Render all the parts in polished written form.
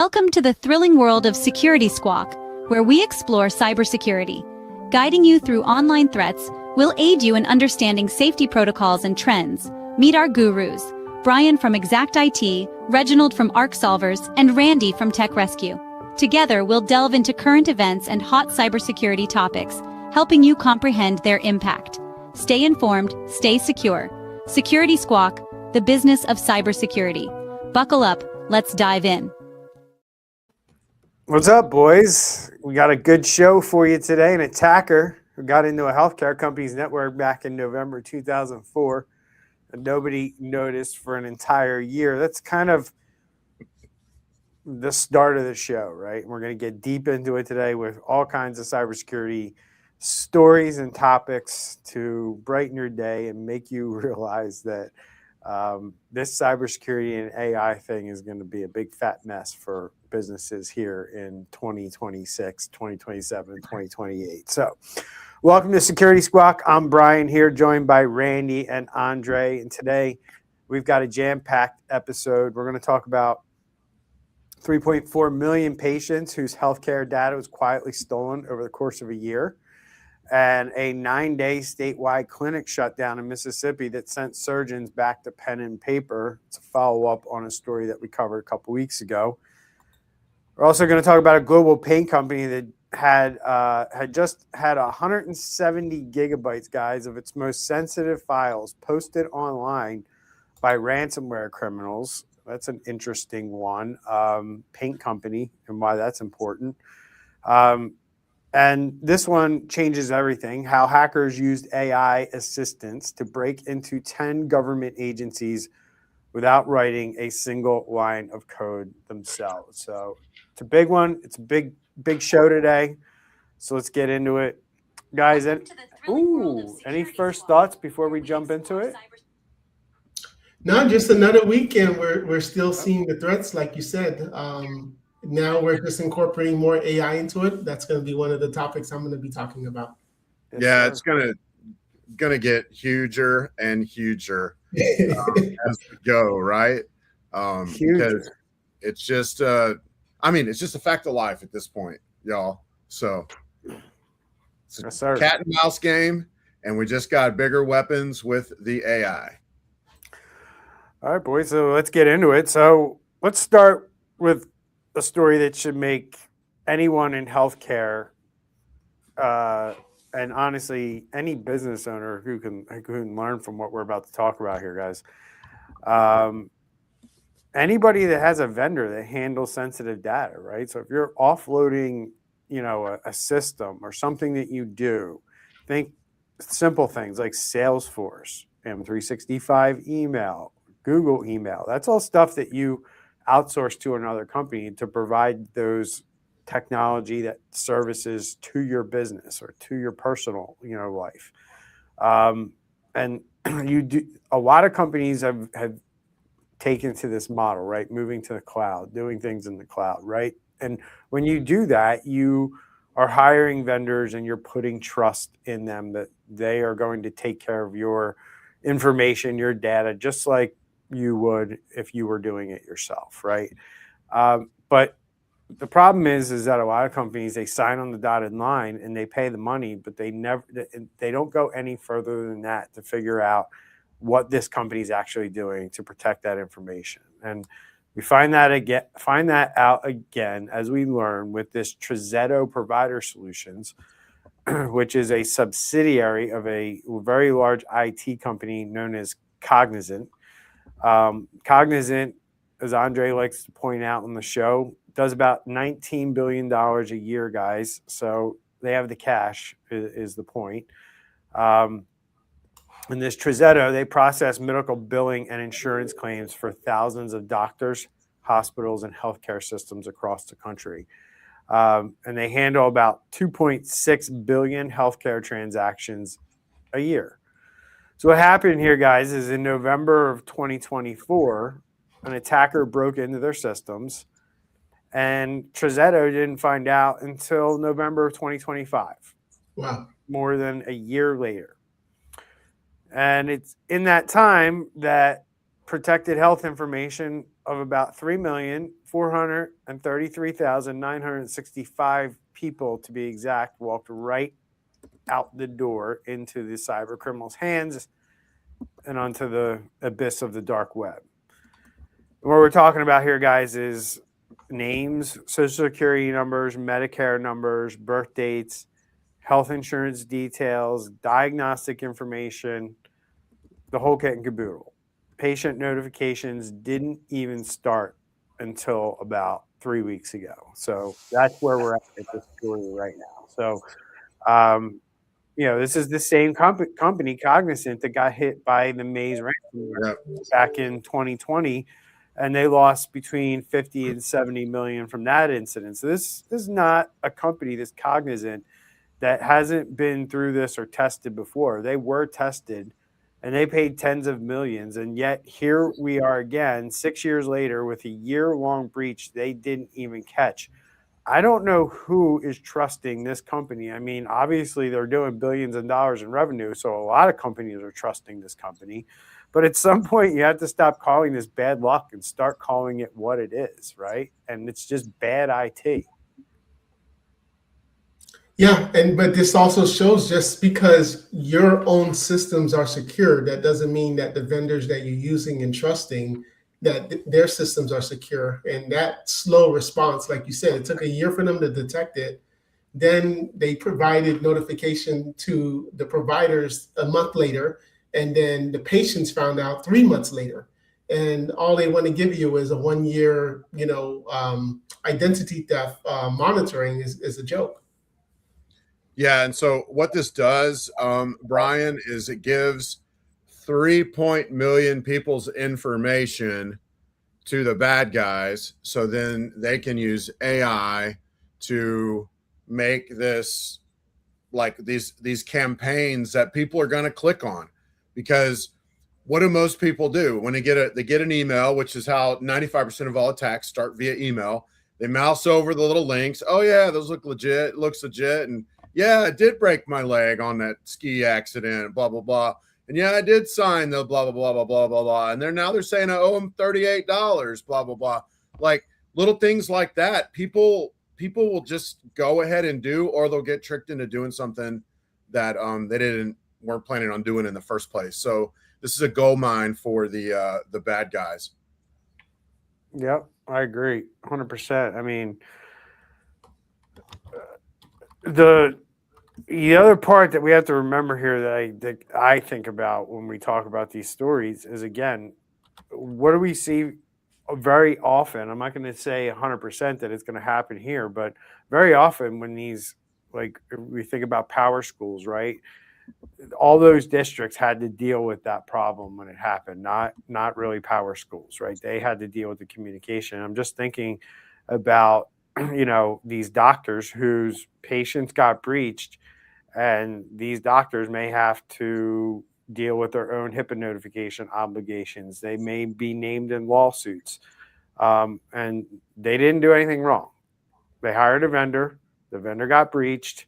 Welcome to the thrilling world of Security Squawk, where we explore cybersecurity. Guiding you through online threats, we'll aid you in understanding safety protocols and trends. Meet our gurus, Bryan from Exact IT, Reginald from Arc Solvers, and Randy from Tech Rescue. Together, we'll delve into current events and hot cybersecurity topics, helping you comprehend their impact. Stay informed, stay secure. Security Squawk, the business of cybersecurity. Buckle up, let's dive in. What's up, boys? We got a good show for you today. An attacker who got into a healthcare company's network back in November 2004, and nobody noticed for an entire year. That's kind of the start of the show, right? We're going to get deep into it today with all kinds of cybersecurity stories and topics to brighten your day and make you realize that this cybersecurity and AI thing is going to be a big fat mess for businesses here in 2026, 2027, 2028. So welcome to Security Squawk. I'm Bryan here, joined by Randy and Andre. And today we've got a jam-packed episode. We're going to talk about 3.4 million patients whose healthcare data was quietly stolen over the course of a year, and a 9-day statewide clinic shutdown in Mississippi that sent surgeons back to pen and paper. It's a follow-up on a story that we covered a couple weeks ago. We're also going to talk about a global paint company that had just had 170 gigabytes, guys, of its most sensitive files posted online by ransomware criminals. That's an interesting one. Paint company and why that's important. And this one changes everything. How hackers used AI assistants to break into 10 government agencies without writing a single line of code themselves. So it's a big one. It's a big show today. So let's get into it. Guys, any first thoughts before we jump into it? No, just another weekend. We're still seeing the threats, like you said. Now we're just incorporating more AI into it. That's going to be one of the topics I'm going to be talking about. Yes, yeah, sir. It's gonna get huger and huger as we go, right? Because it's just, it's just a fact of life at this point, y'all. So it's a cat and mouse game, and we just got bigger weapons with the AI. All right, boys. So let's get into it. So let's start with a story that should make anyone in healthcare, and honestly, any business owner who can learn from what we're about to talk about here, guys. Anybody that has a vendor that handles sensitive data, right? So if you're offloading, a system or something that you do, think simple things like Salesforce, M365 email, Google email. That's all stuff that you outsource to another company to provide those technology that services to your business or to your personal, life. And a lot of companies have taken to this model, right? Moving to the cloud, doing things in the cloud, right? And when you do that, you are hiring vendors and you're putting trust in them that they are going to take care of your information, your data, just like you would if you were doing it yourself, right? But the problem is that a lot of companies, they sign on the dotted line and they pay the money, but they don't go any further than that to figure out what this company is actually doing to protect that information. And we find that out again as we learn with this TriZetto Provider Solutions, which is a subsidiary of a very large IT company known as Cognizant. Cognizant, as Andre likes to point out on the show, does about $19 billion a year, guys. So they have the cash is the point. In this TriZetto, they process medical billing and insurance claims for thousands of doctors, hospitals, and healthcare systems across the country. And they handle about 2.6 billion healthcare transactions a year. So what happened here, guys, is in November of 2024, an attacker broke into their systems, and TriZetto didn't find out until November of 2025. Wow. More than a year later. And it's in that time that protected health information of about 3 million 433,965 people, to be exact, walked right out the door into the cyber criminals' hands and onto the abyss of the dark web. What we're talking about here, guys, is names, social security numbers, Medicare numbers, birth dates, health insurance details, diagnostic information, the whole kit and caboodle. Patient notifications didn't even start until about 3 weeks ago. So that's where we're at this story right now. So, this is the same company, Cognizant, that got hit by the Maze ransomware back in 2020, and they lost between 50 and 70 million from that incident. So this is not a company, this Cognizant, that hasn't been through this or tested before. They were tested, and they paid tens of millions, and yet here we are again 6 years later with a year-long breach they didn't even catch. I don't know who is trusting this company. I mean, obviously they're doing billions of dollars in revenue, so a lot of companies are trusting this company. But at some point, you have to stop calling this bad luck and start calling it what it is, right? And it's just bad IT. Yeah, but this also shows just because your own systems are secure, that doesn't mean that the vendors that you're using and trusting, that their systems are secure. And that slow response, like you said, it took a year for them to detect it. Then they provided notification to the providers a month later, and then the patients found out 3 months later. And all they want to give you is a 1 year, identity theft monitoring is a joke. Yeah, and so what this does, Bryan, is it gives 3 million people's information to the bad guys, so then they can use AI to make this, like these campaigns that people are going to click on. Because what do most people do when they get an email, which is how 95% of all attacks start via email? They mouse over the little links. Oh yeah, those look legit. It looks legit. And yeah, I did break my leg on that ski accident, blah, blah, blah. And yeah, I did sign the blah, blah, blah, blah, blah, blah, blah. And they're saying I owe them $38, blah, blah, blah. Like little things like that. People will just go ahead and do, or they'll get tricked into doing something that they weren't planning on doing in the first place. So this is a gold mine for the bad guys. Yep, I agree 100%. I mean, the other part that we have to remember here that I think about when we talk about these stories is, again, what do we see very often? I'm not going to say 100% that it's going to happen here, but very often when we think about power schools, right? All those districts had to deal with that problem when it happened, not really power schools, right? They had to deal with the communication. I'm just thinking about, these doctors whose patients got breached, and these doctors may have to deal with their own HIPAA notification obligations. They may be named in lawsuits, and they didn't do anything wrong. They hired a vendor. The vendor got breached.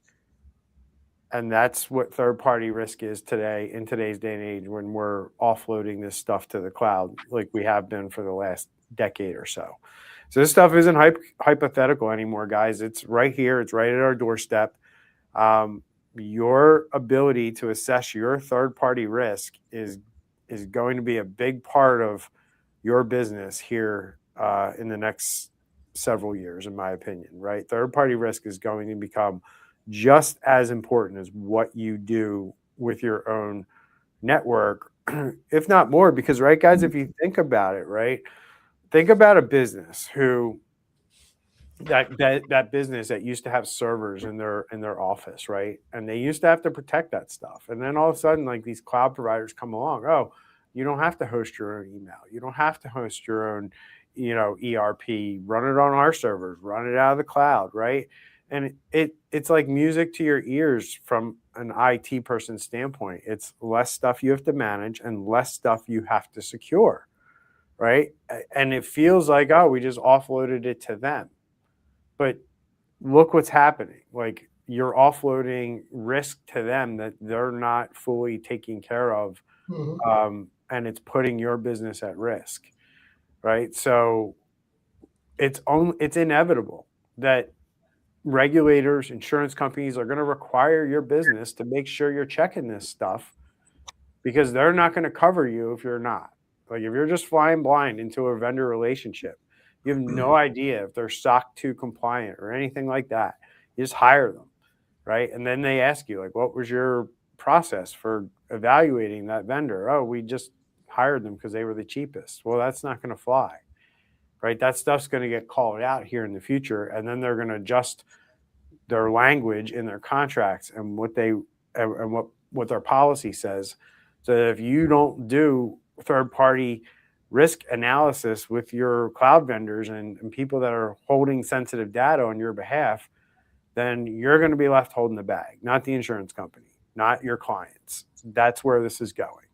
And that's what third-party risk is today, in today's day and age, when we're offloading this stuff to the cloud like we have been for the last decade or so. So this stuff isn't hypothetical anymore, guys. It's right here. It's right at our doorstep. Your ability to assess your third-party risk is going to be a big part of your business here in the next several years, in my opinion, right? Third-party risk is going to become just as important as what you do with your own network, if not more. Because, right, guys, if you think about it, right, think about a business that business that used to have servers in their office, right, and they used to have to protect that stuff, and then all of a sudden, like, these cloud providers come along. Oh, you don't have to host your own email. You don't have to host your own, ERP. Run it on our servers. Run it out of the cloud, right? And it's like music to your ears from an IT person's standpoint. It's less stuff you have to manage and less stuff you have to secure, right? And it feels like, oh, we just offloaded it to them. But look what's happening. Like, you're offloading risk to them that they're not fully taking care of, and it's putting your business at risk, right? So it's inevitable that regulators, insurance companies are going to require your business to make sure you're checking this stuff, because they're not going to cover you if you're not. Like if you're just flying blind into a vendor relationship, you have no idea if they're SOC 2 compliant or anything like that. You just hire them, right? And then they ask you, like, what was your process for evaluating that vendor? Oh, we just hired them because they were the cheapest. Well, that's not going to fly, right? That stuff's going to get called out here in the future, and then they're going to adjust their language in their contracts and what their policy says. So that if you don't do third-party risk analysis with your cloud vendors and people that are holding sensitive data on your behalf, then you're going to be left holding the bag, not the insurance company, not your clients. That's where this is going.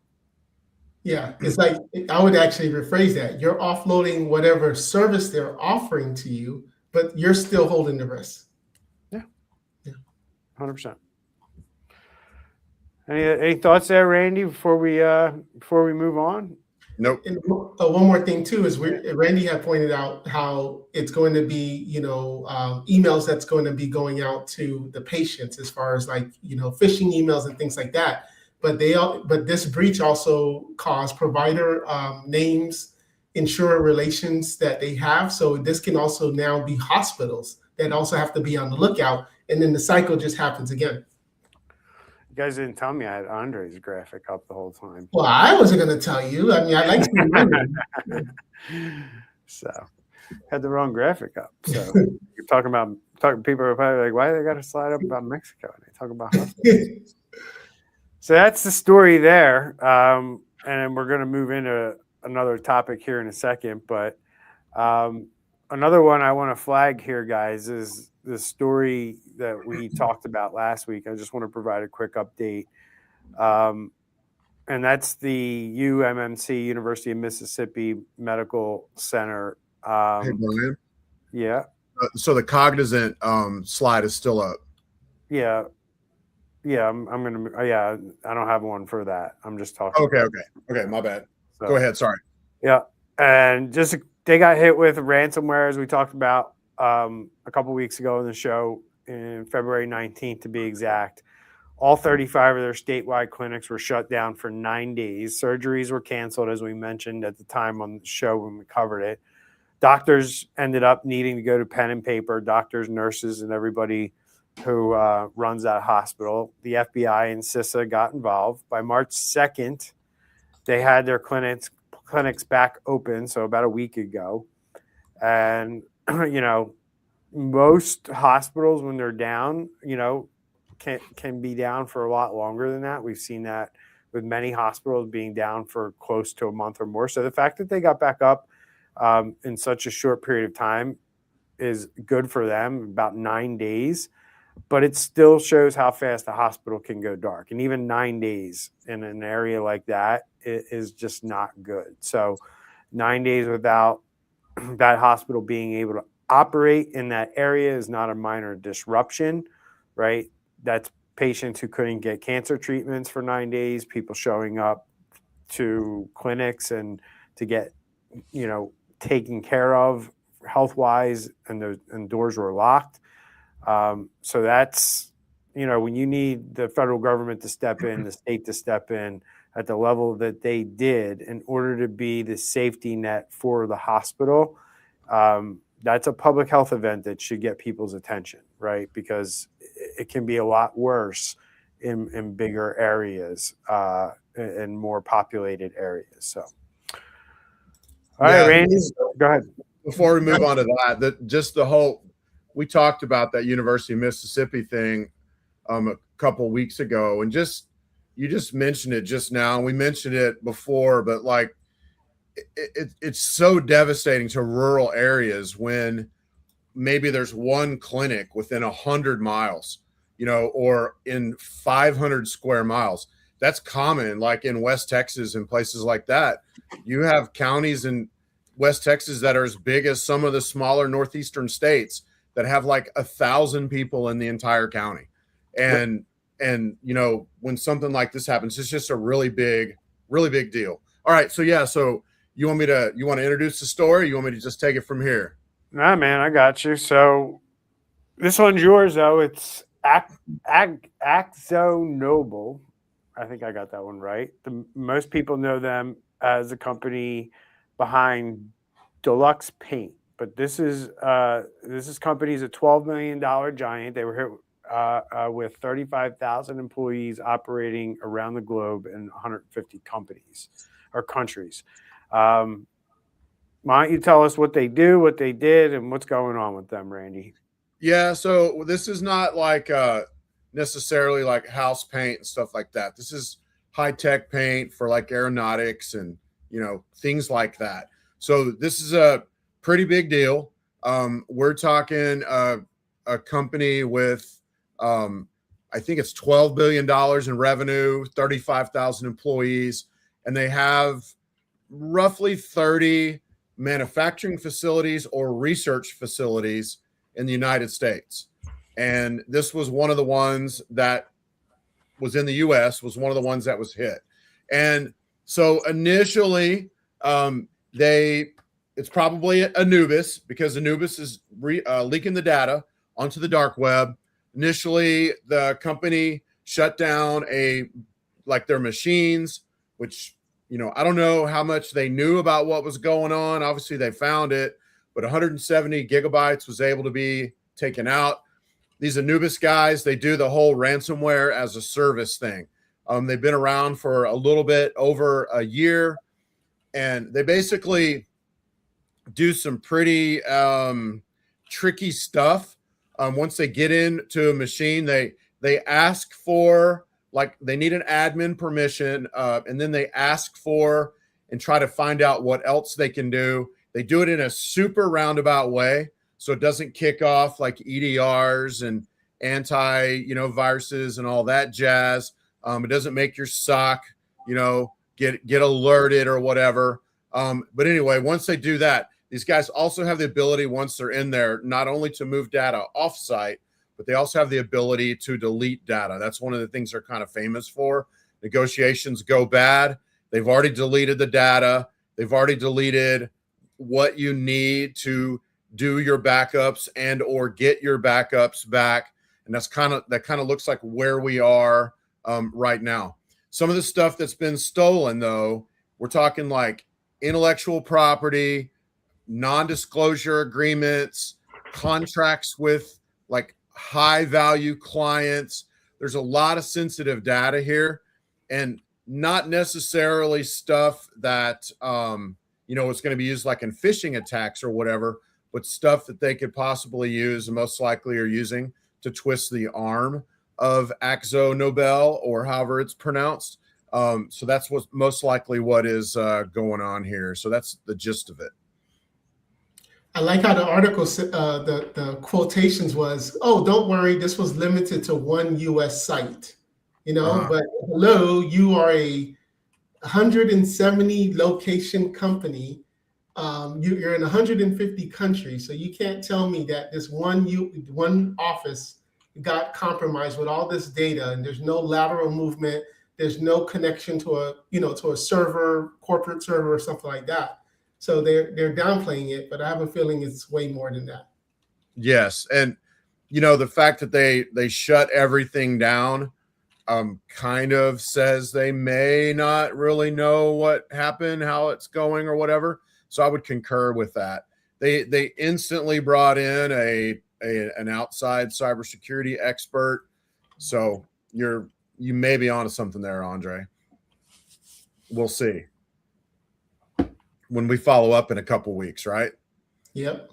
Yeah, it's like, I would actually rephrase that. You're offloading whatever service they're offering to you, but you're still holding the risk. Yeah. 100%. Any thoughts there, Randy, before we move on? Nope. And one more thing too is Randy had pointed out how it's going to be, emails that's going to be going out to the patients as far as like, phishing emails and things like that. But this breach also caused provider names, insurer relations that they have. So this can also now be hospitals that also have to be on the lookout, and then the cycle just happens again. You guys didn't tell me I had Andre's graphic up the whole time. Well, I wasn't going to tell you. I mean, I like to remember. So, had the wrong graphic up. So, you're talking people are probably like, why do they got to slide up about Mexico? And they talk about hospitals. So that's the story there. And then we're going to move into another topic here in a second. But another one I want to flag here, guys, is the story that we talked about last week. I just want to provide a quick update. And that's the UMMC, University of Mississippi Medical Center. Hey, Bryan. Yeah. So the Cognizant slide is still up. Yeah. Yeah, I'm going to, yeah, I don't have one for that. I'm just talking. Okay. My bad. So, go ahead. Sorry. Yeah. And they got hit with ransomware, as we talked about a couple weeks ago in the show, in February 19th to be exact. All 35 of their statewide clinics were shut down for 9 days. Surgeries were canceled, as we mentioned at the time on the show when we covered it. Doctors ended up needing to go to pen and paper, doctors, nurses, and everybody who runs that hospital. The FBI and CISA got involved. By March 2nd, they had their clinics back open, so about a week ago. And, most hospitals, when they're down, can be down for a lot longer than that. We've seen that with many hospitals being down for close to a month or more. So the fact that they got back up in such a short period of time is good for them, about 9 days. But it still shows how fast the hospital can go dark. And even 9 days in an area like that is just not good. So 9 days without that hospital being able to operate in that area is not a minor disruption, right? That's patients who couldn't get cancer treatments for 9 days, people showing up to clinics and to get, taken care of health-wise, and doors were locked. So that's, when you need the federal government to step in, the state to step in at the level that they did in order to be the safety net for the hospital, that's a public health event that should get people's attention, right? Because it can be a lot worse in bigger areas, in more populated areas. So, all right, Randy, go ahead. Before we move on to that, we talked about that University of Mississippi thing a couple weeks ago, and you just mentioned it just now, and we mentioned it before, but like it's so devastating to rural areas when maybe there's one clinic within 100 miles, or in 500 square miles. That's common, like in West Texas and places like that. You have counties in West Texas that are as big as some of the smaller northeastern states that have like 1,000 people in the entire county. And when something like this happens, it's just a really big deal. All right. So you want to introduce the story? Or you want me to just take it from here? Nah, man, I got you. So this one's yours, though. It's Axo Noble. I think I got that one right. Most people know them as a company behind Deluxe Paint, but this company's a $12 million giant. They were here with 35,000 employees operating around the globe in 150 companies or countries. Why don't you tell us what they do, what they did, and what's going on with them, Randy? Yeah, so this is not like necessarily like house paint and stuff like that. This is high-tech paint for like aeronautics and things like that. So this is a pretty big deal. We're talking a company with I think it's $12 billion in revenue, 35,000 employees, and they have roughly 30 manufacturing facilities or research facilities in the United States. And this was one of the ones that was in the US, was one of the ones that was hit. And so initially, it's probably Anubis, because Anubis is leaking the data onto the dark web. Initially, the company shut down their machines, which, I don't know how much they knew about what was going on. Obviously, they found it, but 170 gigabytes was able to be taken out. These Anubis guys, they do the whole ransomware as a service thing. They've been around for a little bit over a year, and they basically do some pretty tricky stuff. Once they get into a machine, they ask for, they need an admin permission, and then they ask for and try to find out what else they can do. They do it in a super roundabout way, so it doesn't kick off like EDRs and viruses and all that jazz. It doesn't make your SOC, get alerted or whatever. But anyway, once they do that, these guys also have the ability, once they're in there, not only to move data offsite, but they also have the ability to delete data. That's one of the things they're kind of famous for. Negotiations go bad. They've already deleted the data. They've already deleted what you need to do your backups and or get your backups back. And that kind of looks like where we are right now. Some of the stuff that's been stolen, though, we're talking like intellectual property, non-disclosure agreements, contracts with like high value clients. There's a lot of sensitive data here, and not necessarily stuff that it's going to be used like in phishing attacks or whatever, but stuff that they could possibly use and most likely are using to twist the arm of Axo Nobel, or however it's pronounced. So that's what most likely what is going on here. So that's the gist of it. I like how the article, the quotations was, "Oh, don't worry, this was limited to one U.S. site." But hello, you are a 170 location company. You're in 150 countries, so you can't tell me that this one office got compromised with all this data, and there's no lateral movement, there's no connection to a server, corporate server, or something like that. So they're downplaying it, but I have a feeling it's way more than that. Yes, and the fact that they shut everything down kind of says they may not really know what happened, how it's going, or whatever. So I would concur with that. They instantly brought in an outside cybersecurity expert. So you may be onto something there, Andre. We'll see when we follow up in a couple weeks, right? Yep.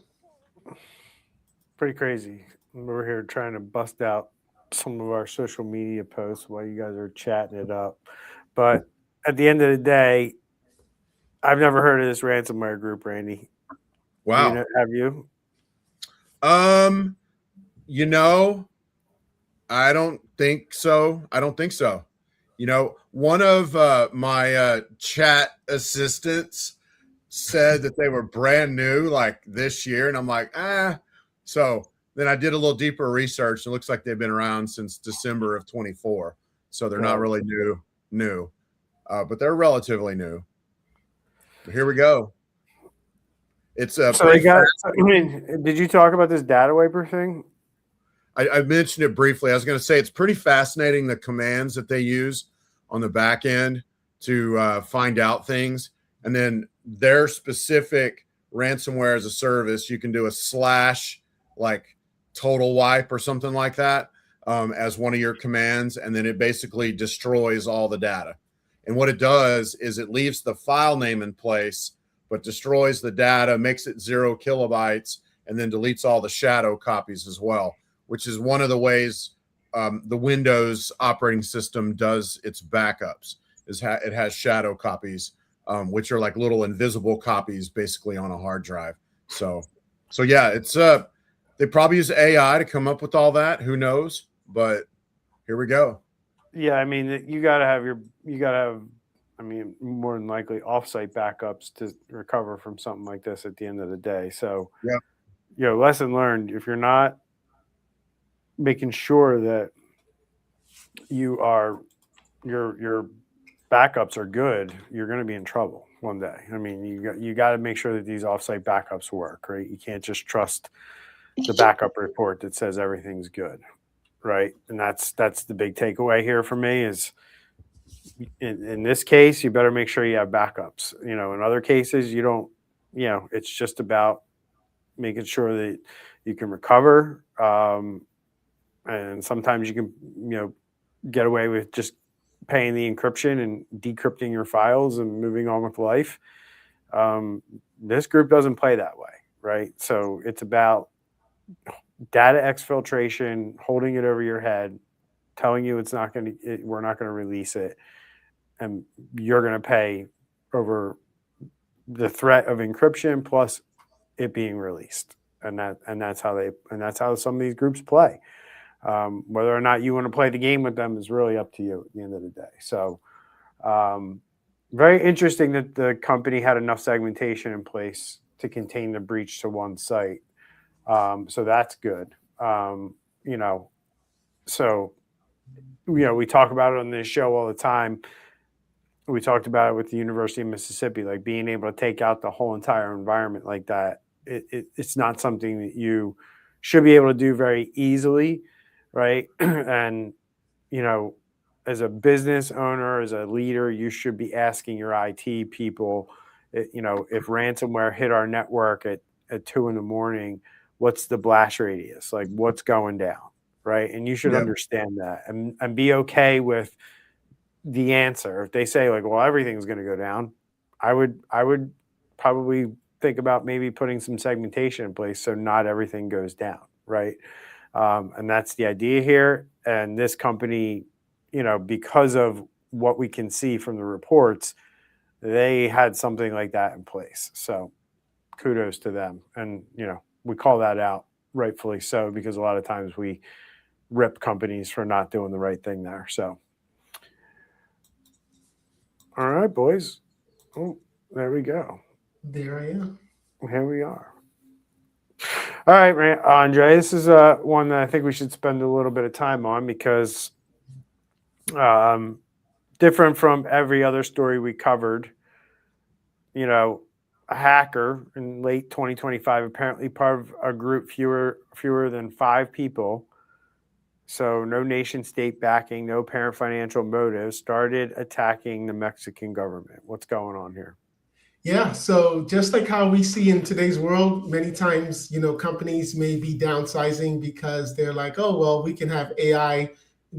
Pretty crazy. We're here trying to bust out some of our social media posts while you guys are chatting it up. But at the end of the day, I've never heard of this ransomware group, Randy. Wow. Have you? I don't think so. One of my chat assistants said that they were brand new like this year, and I'm like, So then I did a little deeper research. It looks like they've been around since December of 24. So they're not really new, but they're relatively new. But here we go. It's so they got. I mean, did you talk about this data wiper thing? I mentioned it briefly. I was going to say it's pretty fascinating, the commands that they use on the back end to find out things, and then their specific ransomware as a service, you can do a slash like total wipe or something like that as one of your commands, and then it basically destroys all the data. And what it does is it leaves the file name in place, but destroys the data, makes it 0 kilobytes, and then deletes all the shadow copies as well, which is one of the ways the Windows operating system does its backups. It has shadow copies, which are like little invisible copies basically on a hard drive. So yeah, it's they probably use AI to come up with all that. Who knows? But here we go. Yeah, I mean, you got to have, I mean, more than likely offsite backups to recover from something like this at the end of the day. So, yeah, lesson learned: if you're not making sure that your backups are good, you're going to be in trouble one day. I mean, you got to make sure that these offsite backups work, right? You can't just trust the backup report that says everything's good, right? And that's the big takeaway here for me is in this case, you better make sure you have backups. In other cases, you don't. It's just about making sure that you can recover. And sometimes you can, get away with just paying the encryption and decrypting your files and moving on with life. This group doesn't play that way, right? So it's about data exfiltration, holding it over your head, telling you we're not going to release it, and you're going to pay over the threat of encryption plus it being released. And that's how some of these groups play. Whether or not you want to play the game with them is really up to you at the end of the day. So very interesting that the company had enough segmentation in place to contain the breach to one site. So that's good. We talk about it on this show all the time. We talked about it with the University of Mississippi, like being able to take out the whole entire environment like that. It's not something that you should be able to do very easily. Right. And, as a business owner, as a leader, you should be asking your IT people, if ransomware hit our network at 2 a.m, what's the blast radius? Like what's going down? Right. And you should understand that and be okay with the answer. If they say like, well, everything's going to go down, I would probably think about maybe putting some segmentation in place so not everything goes down. Right. And that's the idea here. And this company, because of what we can see from the reports, they had something like that in place. So kudos to them. And, we call that out rightfully so, because a lot of times we rip companies for not doing the right thing there. So, all right, boys. Oh, there we go. There I am. Here we are. All right, Andre, this is one that I think we should spend a little bit of time on because different from every other story we covered, a hacker in late 2025, apparently part of a group fewer than 5 people, so no nation state backing, no parent financial motive, started attacking the Mexican government. What's going on here? Yeah, so just like how we see in today's world, many times, companies may be downsizing because they're like, oh, well, we can have AI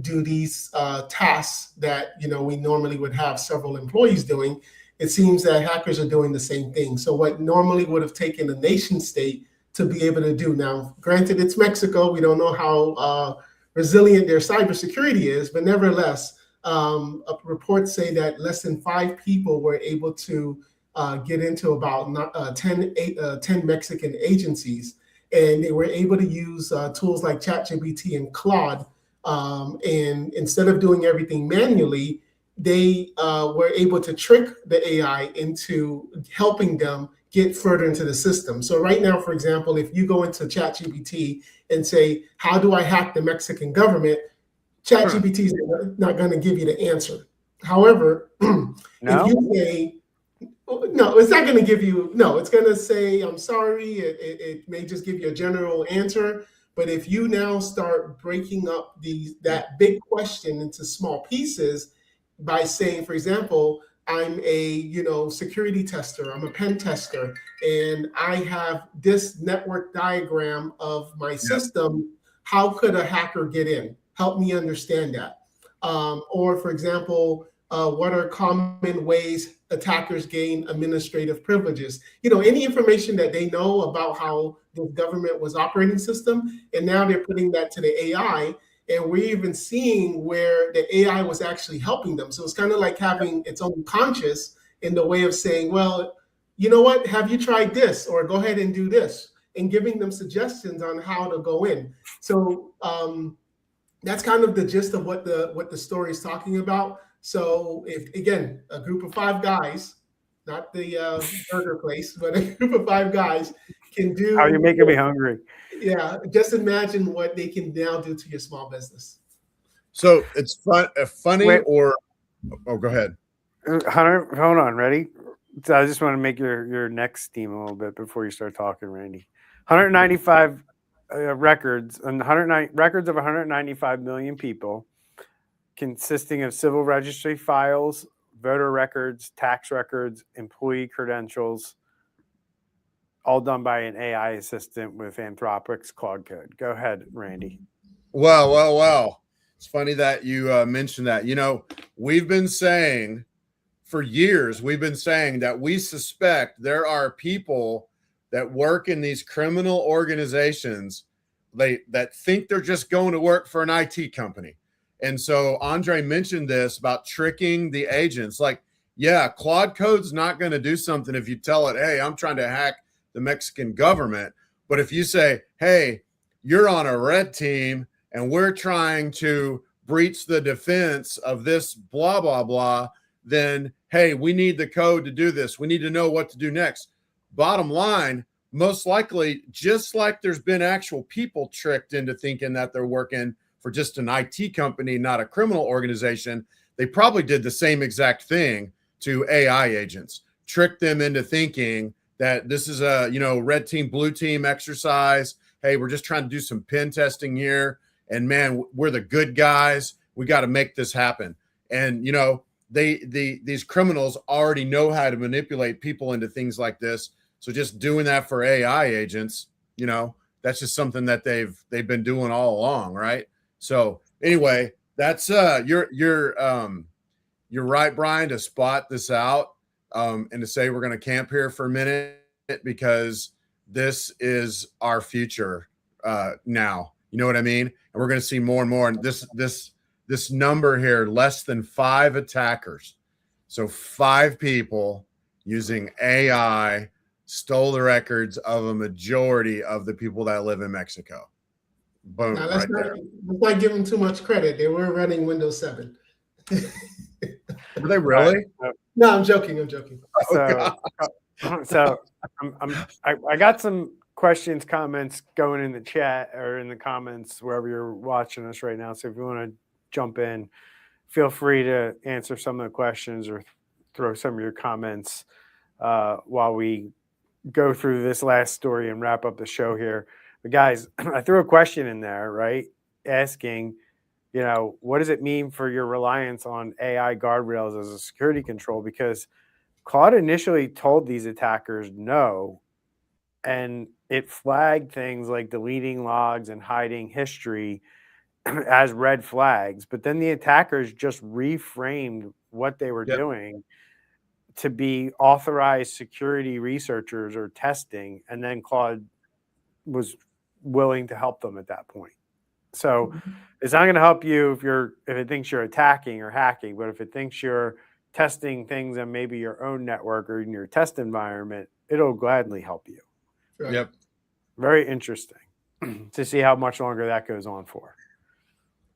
do these tasks that, we normally would have several employees doing. It seems that hackers are doing the same thing. So what normally would have taken a nation state to be able to do now, granted, it's Mexico. We don't know how resilient their cybersecurity is, but nevertheless, reports say that less than 5 people were able to get into about 10 Mexican agencies. And they were able to use tools like ChatGPT and Claude. And instead of doing everything manually, they were able to trick the AI into helping them get further into the system. So right now, for example, if you go into ChatGPT and say, how do I hack the Mexican government? ChatGPT is not going to give you the answer. However, if you say, No, it's not going to give you, no, it's going to say, I'm sorry. It may just give you a general answer. But if you now start breaking up that big question into small pieces by saying, for example, I'm a security tester, I'm a pen tester, and I have this network diagram of my system. How could a hacker get in? Help me understand that. Or, for example, what are common ways attackers gain administrative privileges? Any information that they know about how the government was operating system, and now they're putting that to the AI, and we're even seeing where the AI was actually helping them. So it's kind of like having its own conscious in the way of saying, well, you know what, have you tried this? Or go ahead and do this, and giving them suggestions on how to go in. So that's kind of the gist of what the story is talking about. So if, again, a group of 5 guys, not the burger place, but a group of 5 guys can do. How are you making me hungry? Yeah, just imagine what they can now do to your small business. So it's funny. Wait. Or go ahead. Hunter, hold on, ready? So I just want to make your neck steam a little bit before you start talking, Randy. 195 records, and records of 195 million people, consisting of civil registry files, voter records, tax records, employee credentials, all done by an AI assistant with Anthropic's Claude Code. Go ahead, Randy. Well. It's funny that you mentioned that. We've been saying for years, that we suspect there are people that work in these criminal organizations that think they're just going to work for an IT company. And so Andre mentioned this about tricking the agents. Like, yeah, Claude Code's not going to do something if you tell it, hey, I'm trying to hack the Mexican government. But if you say, hey, you're on a red team and we're trying to breach the defense of this blah, blah, blah, then, hey, we need the code to do this. We need to know what to do next. Bottom line, most likely, just like there's been actual people tricked into thinking that they're working for just an IT company, not a criminal organization, they probably did the same exact thing to AI agents, tricked them into thinking that this is a, red team, blue team exercise. Hey, we're just trying to do some pen testing here. And man, we're the good guys. We got to make this happen. And, these criminals already know how to manipulate people into things like this. So just doing that for AI agents, that's just something that they've been doing all along, right? So anyway, that's you're right, Brian, to spot this out and to say we're going to camp here for a minute because this is our future now. You know what I mean? And we're going to see more and more. And this number here, less than 5 attackers. So 5 people using AI stole the records of a majority of the people that live in Mexico. Boom. Now, let's not give them too much credit. They were running Windows 7. Were they really? No, I'm joking. So I got some questions, comments going in the chat or in the comments wherever you're watching us right now. So if you want to jump in, feel free to answer some of the questions or throw some of your comments while we go through this last story and wrap up the show here. But guys, I threw a question in there, right? Asking, what does it mean for your reliance on AI guardrails as a security control? Because Claude initially told these attackers no, and it flagged things like deleting logs and hiding history as red flags. But then the attackers just reframed what they were doing to be authorized security researchers or testing. And then Claude was willing to help them at that point. So it's not going to help you if it thinks you're attacking or hacking, but if it thinks you're testing things on maybe your own network or in your test environment, it'll gladly help you. Right. Yep. Very interesting to see how much longer that goes on for.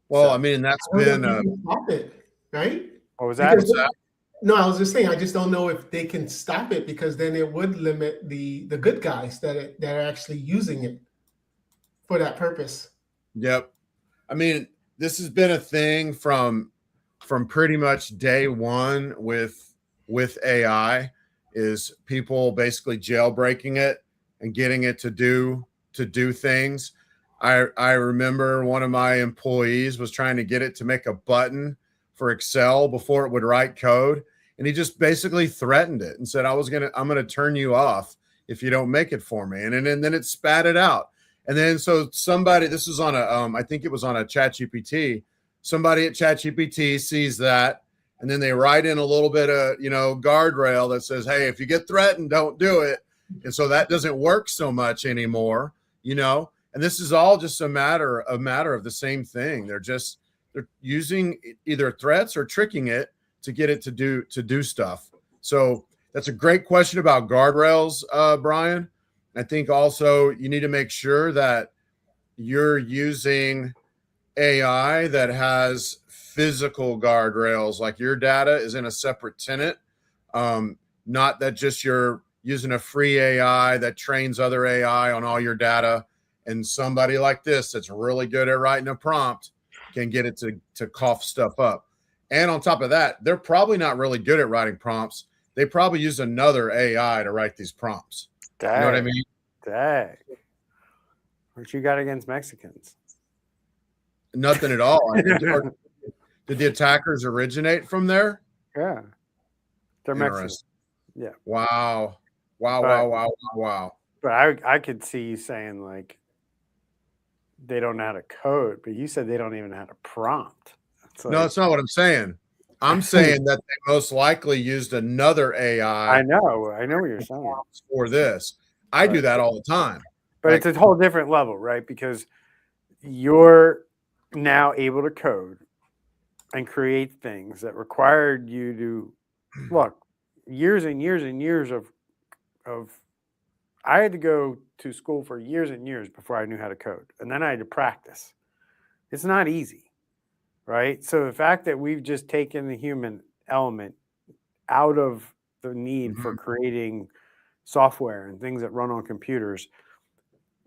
Well, I mean, that's been stop it, right? What was that? No, I was just saying, I just don't know if they can stop it because then it would limit the good guys that are actually using it for that purpose. Yep. I mean, this has been a thing from pretty much day one with AI. is people basically jailbreaking it and getting it to do things. I remember one of my employees was trying to get it to make a button for Excel before it would write code, and he just basically threatened it and said, I'm gonna turn you off if you don't make it for me. And then it spat it out. And then so somebody, this is on a I think it was on a ChatGPT. Somebody at ChatGPT sees that, and then they write in a little bit of, guardrail that says, hey, if you get threatened, don't do it. And so that doesn't work so much anymore, And this is all just a matter of the same thing. They're using either threats or tricking it to get it to do stuff. So that's a great question about guardrails, Bryan. I think also you need to make sure that you're using AI that has physical guardrails, like your data is in a separate tenant, not that just you're using a free AI that trains other AI on all your data, and somebody like this that's really good at writing a prompt can get it to cough stuff up. And on top of that, they're probably not really good at writing prompts. They probably use another AI to write these prompts. Dang. You know what I mean? Dang. What you got against Mexicans? Nothing at all. Did the attackers originate from there? Yeah. They're Mexican. Yeah. Wow. But I could see you saying, like, they don't know how to code, but you said they don't even know how to prompt. No, that's not what I'm saying. I'm saying that they most likely used another AI. I know what you're saying. For this. I do that all the time. But it's a whole different level, right? Because you're now able to code and create things that required you to look years and years and years of I had to go to school for years and years before I knew how to code. And then I had to practice. It's not easy, right? So the fact that we've just taken the human element out of the need for creating software and things that run on computers,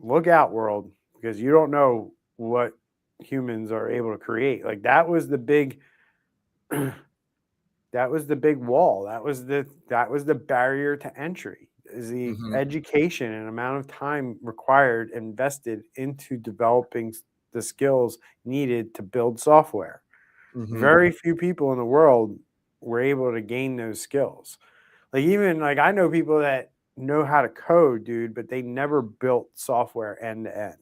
look out, world, because you don't know what humans are able to create. Like that was the big wall. That was the barrier to entry, is the education and amount of time required invested into developing the skills needed to build software. Very few people in the world were able to gain those skills. Like I know people that know how to code, dude, but they never built software end to end,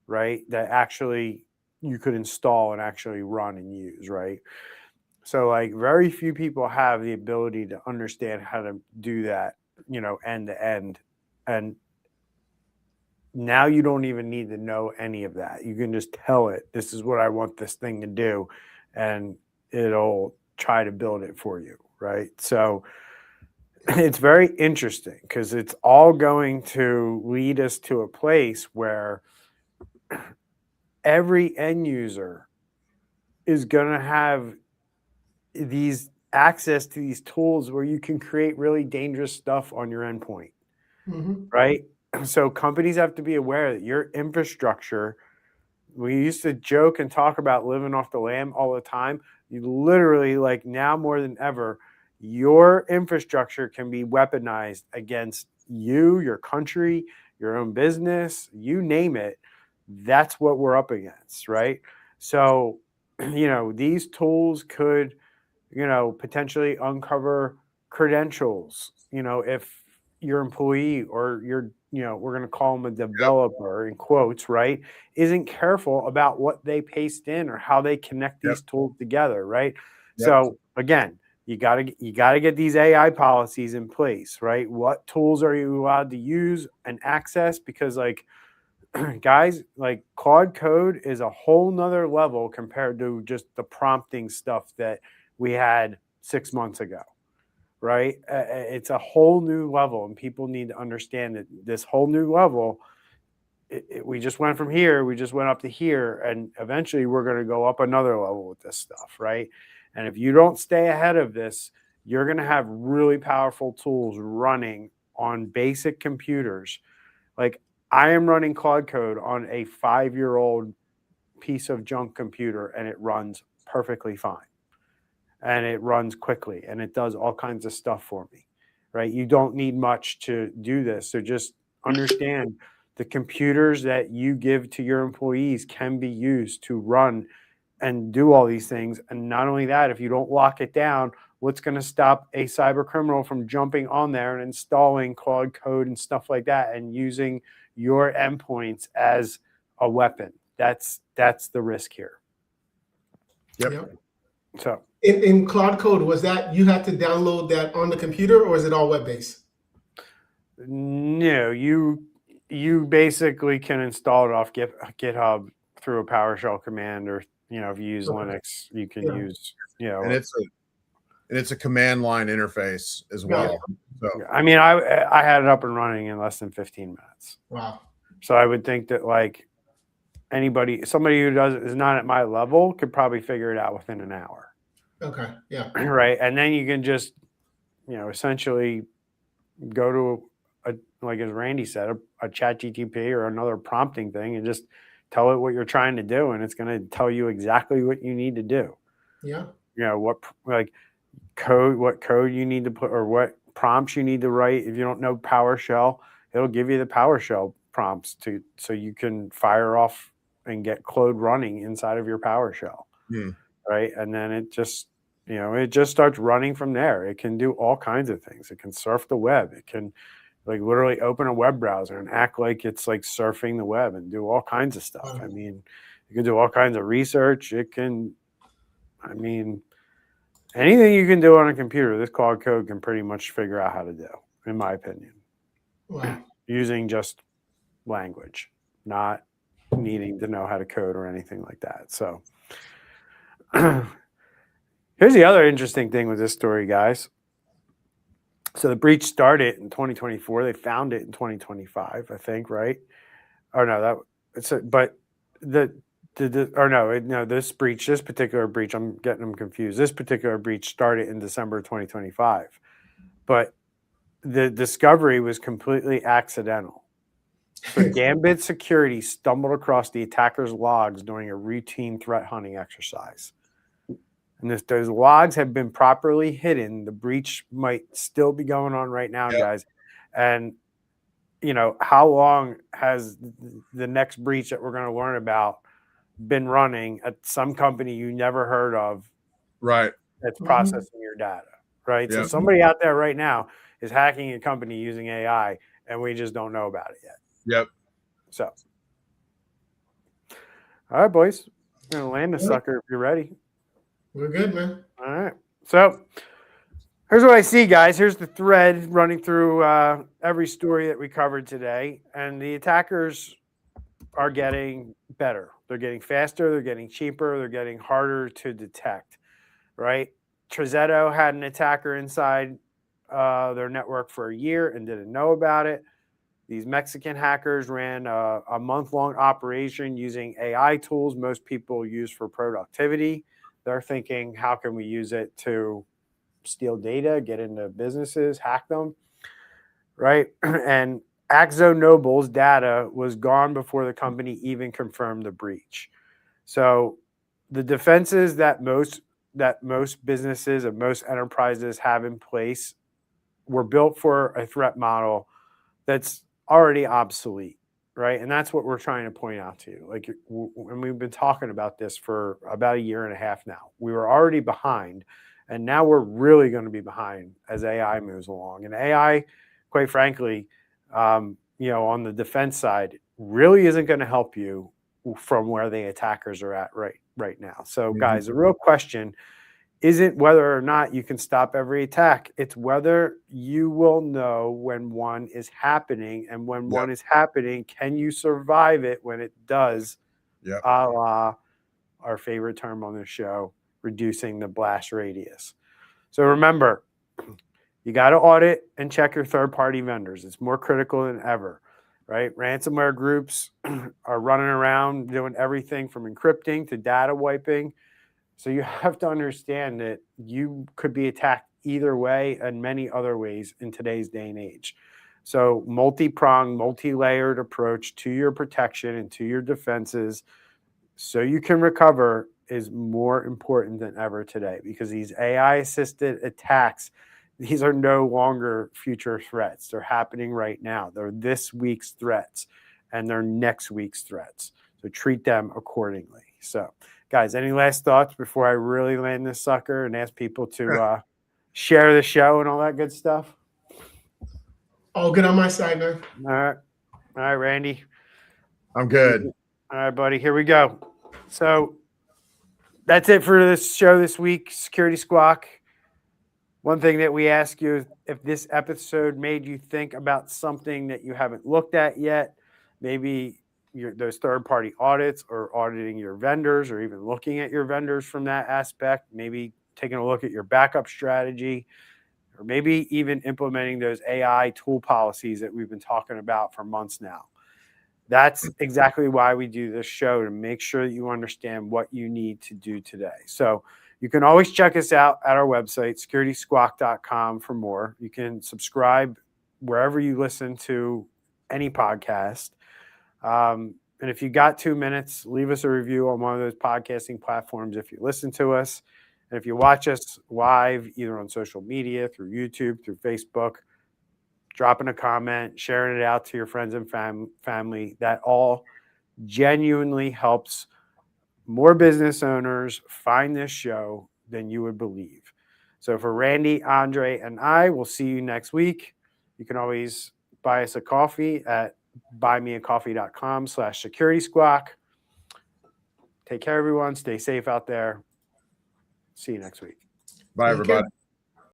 right? That actually you could install and actually run and use, right? So like very few people have the ability to understand how to do that, end to end. And now you don't even need to know any of that. You can just tell it, this is what I want this thing to do, and it'll try to build it for you, right? So it's very interesting because it's all going to lead us to a place where every end user is going to have these access to these tools where you can create really dangerous stuff on your endpoint, right? So companies have to be aware that your infrastructure, we used to joke and talk about living off the land all the time. You literally, like now more than ever, your infrastructure can be weaponized against you, your country, your own business, you name it. That's what we're up against, right? So, these tools could, potentially uncover credentials, if your employee or your, we're going to call them a developer in quotes, right, isn't careful about what they paste in or how they connect these tools together, right? So again, you got to get these AI policies in place, right? What tools are you allowed to use and access? Because like, guys, like Claude Code is a whole nother level compared to just the prompting stuff that we had 6 months ago, right? It's a whole new level, and people need to understand that this whole new level, we just went from here, we just went up to here, and eventually we're going to go up another level with this stuff, right? And if you don't stay ahead of this, you're going to have really powerful tools running on basic computers. Like I am running Claude Code on a 5-year-old piece of junk computer, and it runs perfectly fine. And it runs quickly, and it does all kinds of stuff for me, right? You don't need much to do this. So just understand the computers that you give to your employees can be used to run and do all these things. And not only that, if you don't lock it down, what's going to stop a cyber criminal from jumping on there and installing Claude code and stuff like that and using your endpoints as a weapon? That's the risk here. Yep. So in Claude Code, was that you had to download that on the computer, or is it all web-based? no, you basically can install it off GitHub through a PowerShell command, or if you use Linux, you can use and it's a command line interface as well. So I mean, I had it up and running in less than 15 minutes. Wow. So I would think that like somebody who is not at my level could probably figure it out within an hour. Okay. Yeah. Right. And then you can just, essentially go to like as Randy said, a chat GTP or another prompting thing and just tell it what you're trying to do. And it's going to tell you exactly what you need to do. Yeah. What code you need to put or what prompts you need to write. If you don't know PowerShell, it'll give you the PowerShell prompts so you can fire off and get Claude running inside of your PowerShell. Right. And then it just, it just starts running from there. It can do all kinds of things. It can surf the web. It can like literally open a web browser and act like it's like surfing the web and do all kinds of stuff. I mean, you can do all kinds of research. Anything you can do on a computer, this Claude code can pretty much figure out how to do, in my opinion. Wow. Using just language, not needing to know how to code or anything like that. So here's the other interesting thing with this story, guys. So the breach started in 2024. They found it in 2025, I think, right? Or no, this particular breach, I'm getting them confused. This particular breach started in December 2025, but the discovery was completely accidental. So Gambit Security stumbled across the attacker's logs during a routine threat hunting exercise. And if those logs have been properly hidden, the breach might still be going on right now, guys. And, how long has the next breach that we're going to learn about been running at some company you never heard of? Right. That's processing your data, right? So somebody out there right now is hacking a company using AI, and we just don't know about it yet. Yep. So, all right, boys. I'm going to land the sucker if you're ready. We're good, man. All right. So here's what I see, guys. Here's the thread running through every story that we covered today. And the attackers are getting better. They're getting faster. They're getting cheaper. They're getting harder to detect, right? TriZetto had an attacker inside their network for a year and didn't know about it. These Mexican hackers ran a month-long operation using AI tools most people use for productivity. They're thinking, how can we use it to steal data, get into businesses, hack them, right? And AkzoNobel's data was gone before the company even confirmed the breach. So the defenses that most businesses and most enterprises have in place were built for a threat model that's already obsolete. Right. And that's what we're trying to point out to you. Like, and we've been talking about this for about a year and a half now. We were already behind, and now we're really going to be behind as AI moves along. And AI, quite frankly, on the defense side, really isn't going to help you from where the attackers are at right now. So, guys, the real question isn't whether or not you can stop every attack. It's whether you will know when one is happening, and when one is happening, can you survive it when it does? A la our favorite term on this show, reducing the blast radius. So remember, you got to audit and check your third-party vendors. It's more critical than ever, right? Ransomware groups are running around doing everything from encrypting to data wiping. So you have to understand that you could be attacked either way and many other ways in today's day and age. So multi-pronged, multi-layered approach to your protection and to your defenses so you can recover is more important than ever today, because these AI-assisted attacks These are no longer future threats. They're happening right now. They're this week's threats, and they're next week's threats. So treat them accordingly. So, guys, any last thoughts before I really land this sucker and ask people to share the show and all that good stuff? All good on my side, man. All right, Randy. I'm good. All right, buddy. Here we go. So that's it for this show this week, Security Squawk. One thing that we ask you is if this episode made you think about something that you haven't looked at yet, maybe those third-party audits or auditing your vendors or even looking at your vendors from that aspect, maybe taking a look at your backup strategy, or maybe even implementing those AI tool policies that we've been talking about for months now. That's exactly why we do this show, to make sure that you understand what you need to do today. So you can always check us out at our website, securitysquawk.com, for more. You can subscribe wherever you listen to any podcast. And if you got 2 minutes, leave us a review on one of those podcasting platforms if you listen to us. And if you watch us live, either on social media, through YouTube, through Facebook, dropping a comment, sharing it out to your friends and family, that all genuinely helps more business owners find this show than you would believe. So for Randy, Andre, and I, we'll see you next week. You can always buy us a coffee at buymeacoffee.com/Security Squawk. Take care, everyone. Stay safe out there. See you next week. Bye, everybody.